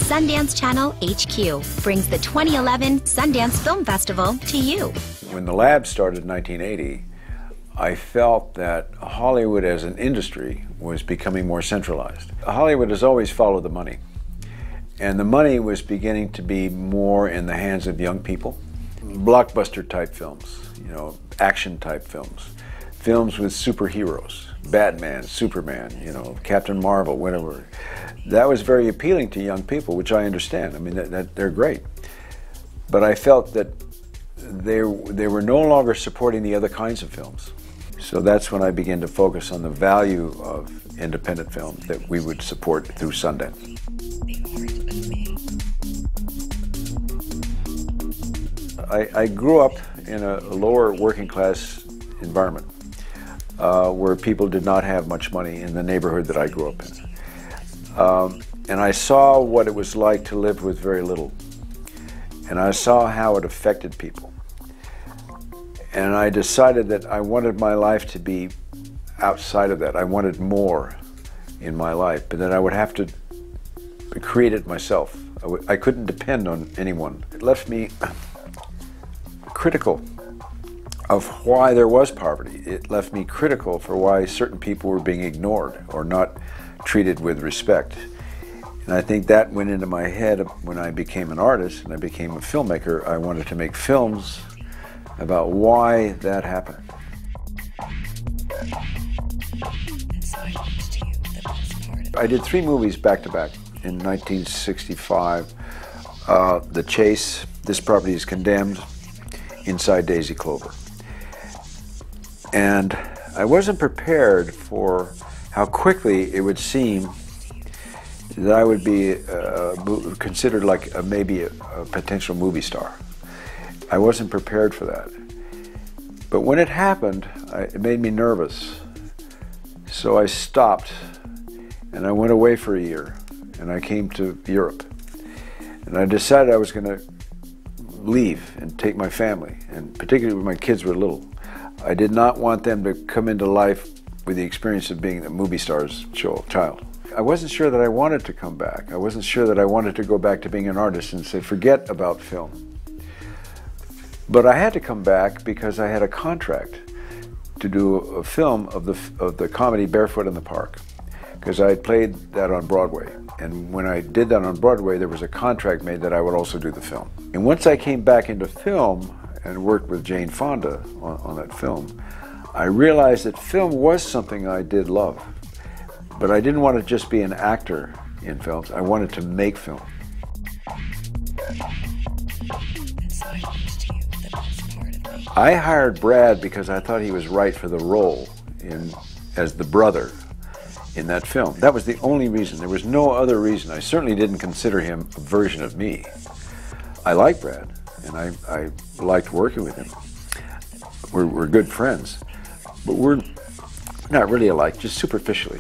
Sundance Channel HQ brings the 2011 Sundance Film Festival to you. When the lab started in 1980, I felt that Hollywood as an industry was becoming more centralized. Hollywood has always followed the money, and the money was beginning to be more in the hands of young people. Blockbuster type films, you know, action type films, films with superheroes, Batman, Superman, you know, Captain Marvel, whatever. That was very appealing to young people, which I understand. I mean, that they're great. But I felt that they were no longer supporting the other kinds of films. So that's when I began to focus on the value of independent films that we would support through Sundance. I grew up in a lower working class environment where people did not have much money in the neighborhood that I grew up in. And I saw what it was like to live with very little. And I saw how it affected people. And I decided that I wanted my life to be outside of that. I wanted more in my life, but then I would have to create it myself. I couldn't depend on anyone. It left me critical of why there was poverty. It left me critical for why certain people were being ignored or not treated with respect. And I think that went into my head when I became an artist and I became a filmmaker. I wanted to make films about why that happened. I did 3 movies back to back in 1965. The Chase, This Property is Condemned, Inside Daisy Clover. And I wasn't prepared for how quickly it would seem that I would be considered like maybe a potential movie star. I wasn't prepared for that. But when it happened, it made me nervous. So I stopped and I went away for a year and I came to Europe. And I decided I was going to leave and take my family, and particularly when my kids were little. I did not want them to come into life with the experience of being a movie star's child. I wasn't sure that I wanted to come back. I wasn't sure that I wanted to go back to being an artist and say, forget about film. But I had to come back because I had a contract to do a film of the comedy Barefoot in the Park, because I had played that on Broadway. And when I did that on Broadway, there was a contract made that I would also do the film. And once I came back into film and worked with Jane Fonda on that film, I realized that film was something I did love. But I didn't want to just be an actor in films. I wanted to make film. I hired Brad because I thought he was right for the role as the brother in that film. That was the only reason. There was no other reason. I certainly didn't consider him a version of me. I like Brad, and I liked working with him. We're good friends, but we're not really alike, just superficially.